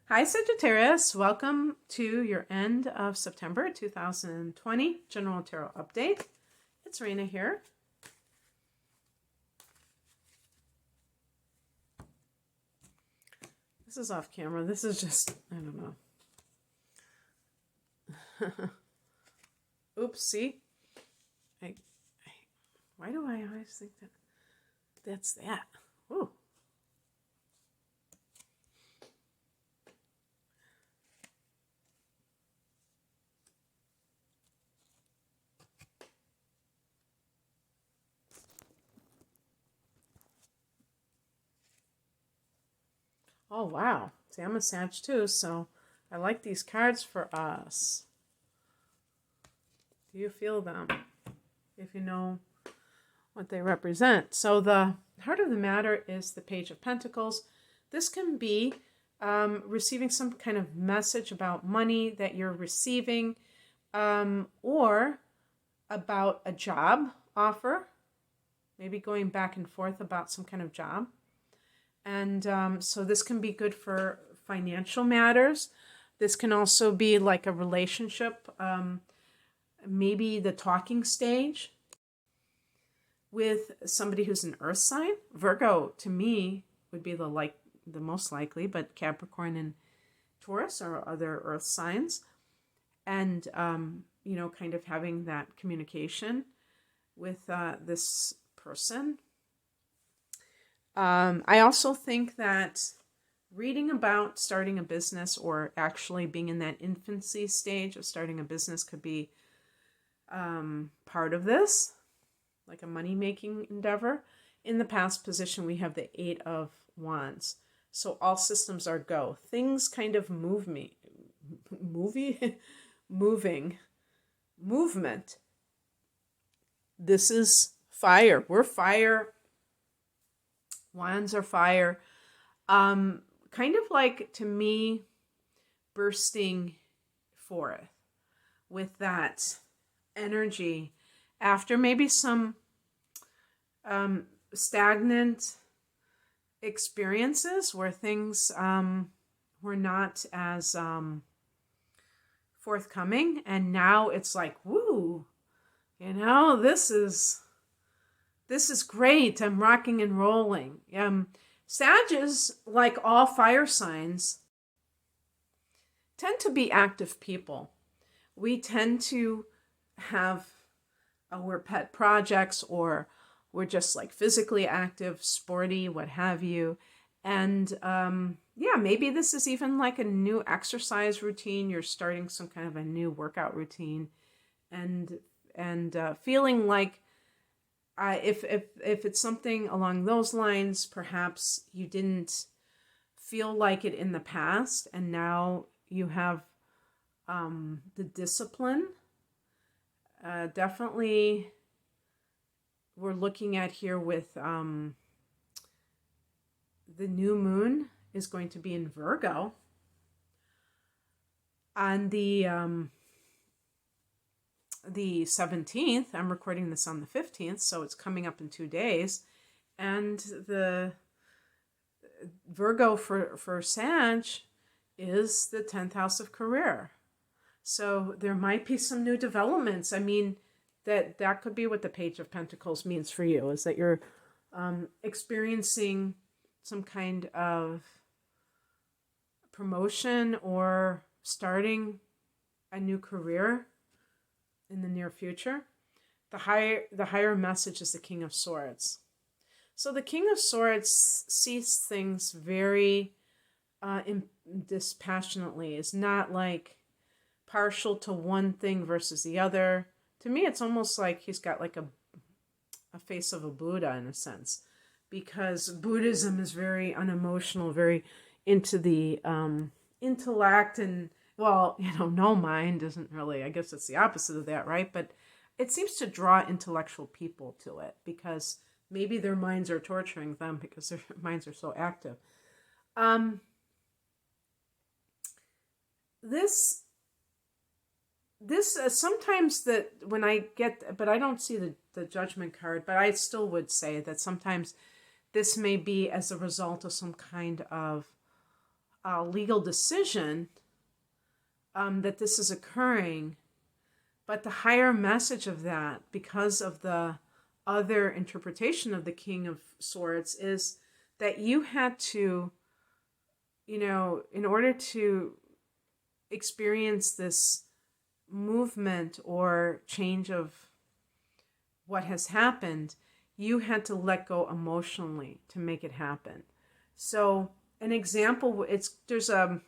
Hi, Sagittarius. Welcome to your end of September 2020 General Tarot Update. It's Raina here. This is off camera. This is just, I don't know. Oops, see? Why do I always think that's that? Ooh. Oh, wow. See, I'm a Sag too, so I like these cards for us. Do you feel them? If you know what they represent. So the heart of the matter is the Page of Pentacles. This can be receiving some kind of message about money that you're receiving, or about a job offer, maybe going back and forth about some kind of job. And so this can be good for financial matters. This can also be like a relationship, maybe the talking stage with somebody who's an earth sign. Virgo, to me, would be the most likely, but Capricorn and Taurus are other earth signs. And, kind of having that communication with this person. I also think that reading about starting a business or actually being in that infancy stage of starting a business could be part of this, like a money-making endeavor. In the past position, we have the Eight of Wands. So all systems are go. Things kind of moving. Movement. This is fire. We're fire. Wands are fire. Kind of like, to me, bursting forth with that energy after maybe some stagnant experiences where things were not as forthcoming, and now it's like, woo, this is great. I'm rocking and rolling. Sages, like all fire signs, tend to be active people. We tend to have our pet projects, or we're just like physically active, sporty, what have you. And maybe this is even like a new exercise routine. You're starting some kind of a new workout routine, and feeling like if it's something along those lines, perhaps you didn't feel like it in the past, and now you have the discipline. Definitely, we're looking at here with the new moon is going to be in Virgo on the 17th. I'm recording this on the 15th, so it's coming up in 2 days. And the Virgo for Sag is the 10th house of career. So there might be some new developments. I mean, that could be what the Page of Pentacles means for you, is that you're experiencing some kind of promotion or starting a new career in the near future. The higher message is the King of Swords. So the King of Swords sees things very dispassionately. Is not like partial to one thing versus the other. To me, it's almost like he's got like a face of a Buddha in a sense, because Buddhism is very unemotional, very into the intellect, and no mind isn't really, I guess it's the opposite of that, right? But it seems to draw intellectual people to it, because maybe their minds are torturing them because their minds are so active. This sometimes, that when I get, but I don't see the Judgment card, but I still would say that sometimes this may be as a result of some kind of legal decision that this is occurring, but the higher message of that, because of the other interpretation of the King of Swords, is that you had to, in order to experience this movement or change of what has happened, you had to let go emotionally to make it happen. So an example, there's a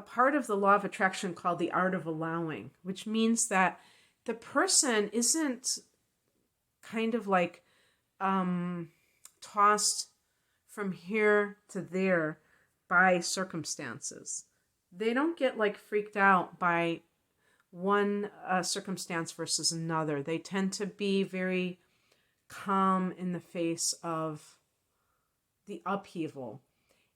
part of the law of attraction called the art of allowing, which means that the person isn't kind of like tossed from here to there by circumstances. They don't get like freaked out by one circumstance versus another. They tend to be very calm in the face of the upheaval.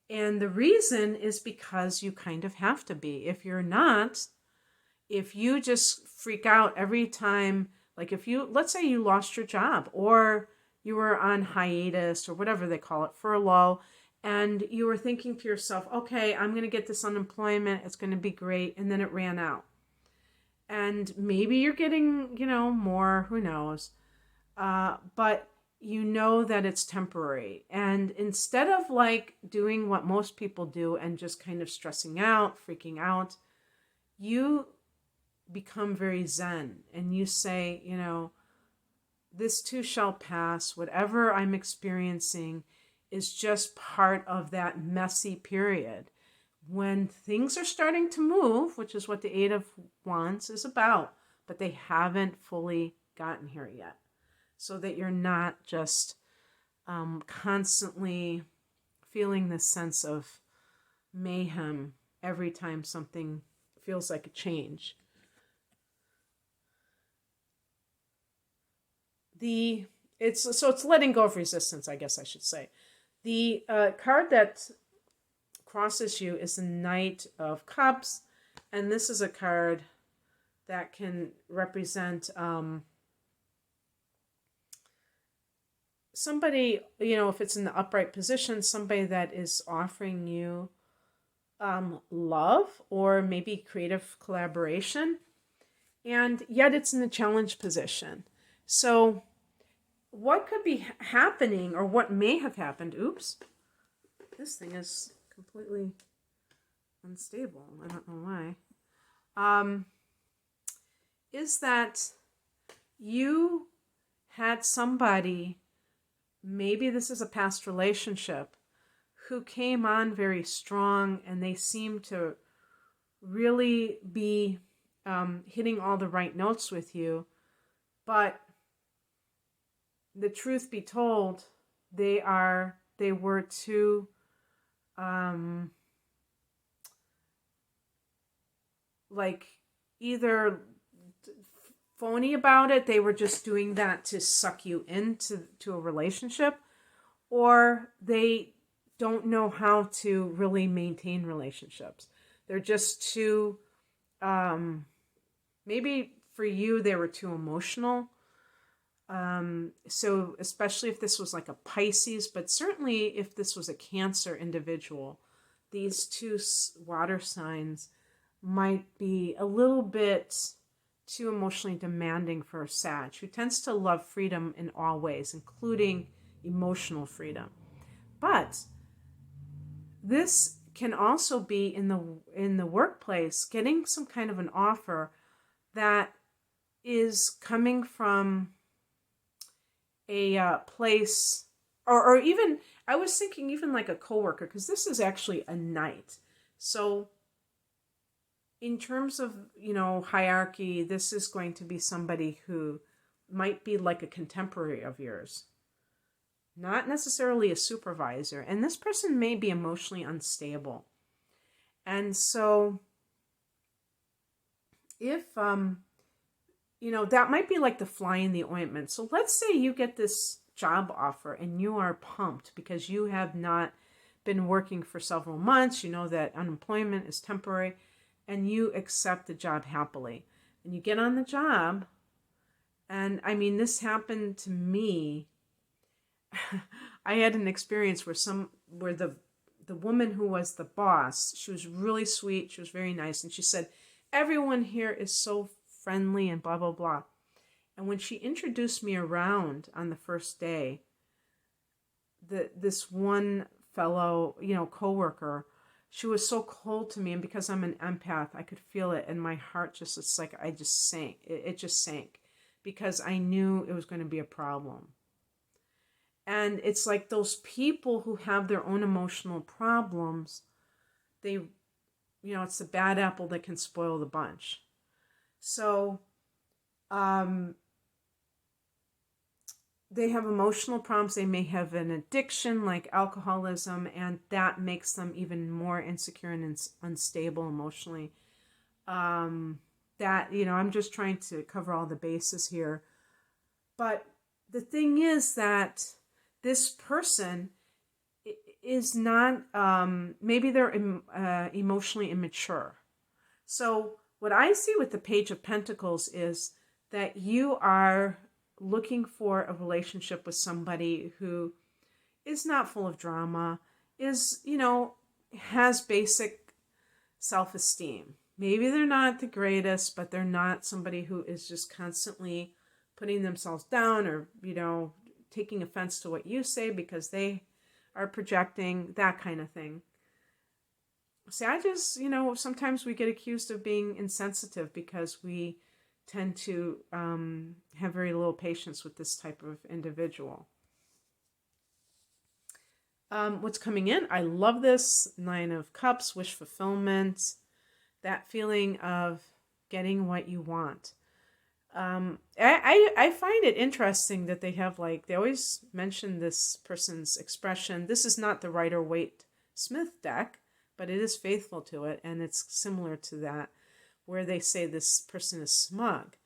And the reason is because you kind of have to be. If you're not, if you just freak out every time, like if you, let's say you lost your job or you were on hiatus or whatever they call it, furlough, and you were thinking to yourself, okay, I'm going to get this unemployment, it's going to be great, and then it ran out. And maybe you're getting, more, who knows, but you know that it's temporary. And instead of like doing what most people do and just kind of stressing out, freaking out, you become very zen and you say, this too shall pass. Whatever I'm experiencing is just part of that messy period. When things are starting to move, which is what the Eight of Wands is about, but they haven't fully gotten here yet. So that you're not just constantly feeling this sense of mayhem every time something feels like a change. It's letting go of resistance, I guess I should say. The card that crosses you is the Knight of Cups, and this is a card that can represent somebody, if it's in the upright position, somebody that is offering you love or maybe creative collaboration, and yet it's in the challenge position. So what could be happening, or what may have happened, oops, this thing is completely unstable, I don't know why, is that you had somebody, maybe this is a past relationship, who came on very strong, and they seem to really be hitting all the right notes with you. But the truth be told, they were too like either phony about it, they were just doing that to suck you into a relationship, or they don't know how to really maintain relationships. They're just too, maybe for you, they were too emotional. So especially if this was like a Pisces, but certainly if this was a Cancer individual, these two water signs might be a little bit too emotionally demanding for a Sag, who tends to love freedom in all ways, including emotional freedom. But this can also be in the workplace, getting some kind of an offer that is coming from a place, or even, I was thinking even like a coworker, because this is actually a Knight. So in terms of, hierarchy, this is going to be somebody who might be like a contemporary of yours, not necessarily a supervisor. And this person may be emotionally unstable. And so if, that might be like the fly in the ointment. So let's say you get this job offer and you are pumped because you have not been working for several months. You know that unemployment is temporary, and you accept the job happily. And you get on the job, and I mean, this happened to me. I had an experience where the woman who was the boss, she was really sweet. She was very nice. And she said, everyone here is so friendly and blah, blah, blah. And when she introduced me around on the first day, this one fellow, coworker, she was so cold to me. And because I'm an empath, I could feel it. And my heart just, it's like I just sank. It just sank because I knew it was going to be a problem. And it's like those people who have their own emotional problems, they, it's the bad apple that can spoil the bunch. So, they have emotional problems. They may have an addiction like alcoholism, and that makes them even more insecure and unstable emotionally. I'm just trying to cover all the bases here. But the thing is that this person is not, maybe they're emotionally immature. So what I see with the Page of Pentacles is that you are looking for a relationship with somebody who is not full of drama, is, has basic self-esteem. Maybe they're not the greatest, but they're not somebody who is just constantly putting themselves down or, taking offense to what you say because they are projecting, that kind of thing. See, I just, sometimes we get accused of being insensitive because we tend to have very little patience with this type of individual. What's coming in? I love this. 9 of Cups, wish fulfillment, that feeling of getting what you want. I find it interesting that they have they always mention this person's expression. This is not the Rider-Waite-Smith deck, but it is faithful to it, and it's similar to that, where they say this person is smug.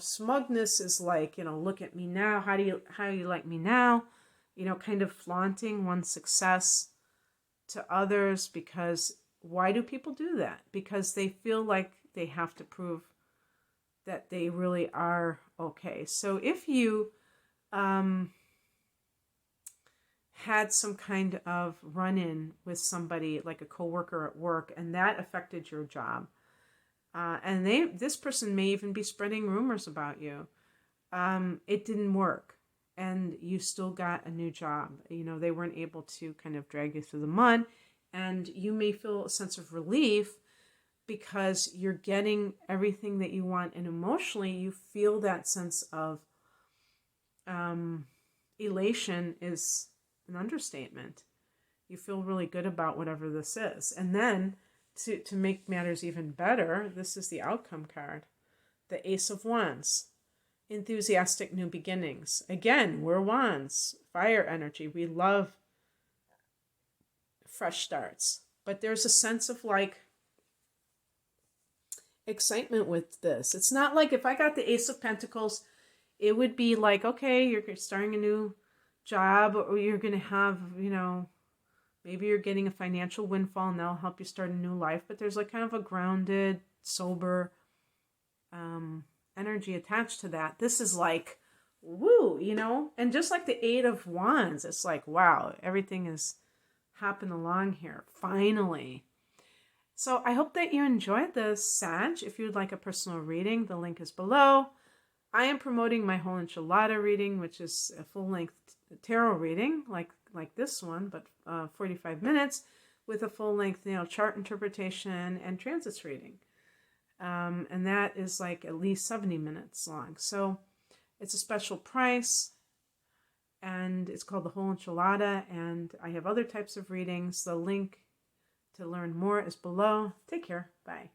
Smugness is look at me now. How do you like me now? Kind of flaunting one's success to others, because why do people do that? Because they feel like they have to prove that they really are okay. So if you had some kind of run-in with somebody, like a coworker at work, and that affected your job, and this person may even be spreading rumors about you, it didn't work, and you still got a new job. They weren't able to kind of drag you through the mud, and you may feel a sense of relief because you're getting everything that you want, and emotionally you feel that sense of elation is an understatement. You feel really good about whatever this is. And then to make matters even better, this is the outcome card, the Ace of Wands, enthusiastic new beginnings. Again, we're wands, fire energy. We love fresh starts, but there's a sense of excitement with this. It's not like if I got the Ace of Pentacles, it would be like, okay, you're starting a new job, or you're going to have, maybe you're getting a financial windfall and that'll help you start a new life. But there's kind of a grounded, sober energy attached to that. This is woo, and just like the 8 of Wands, it's wow, everything is hopping along here, finally. So I hope that you enjoyed this, Sag. If you'd like a personal reading, the link is below. I am promoting my whole enchilada reading, which is a full-length tarot reading, like this one, but 45 minutes, with a full-length chart interpretation and transits reading. And that is at least 70 minutes long. So it's a special price, and it's called the whole enchilada, and I have other types of readings. The link to learn more is below. Take care. Bye.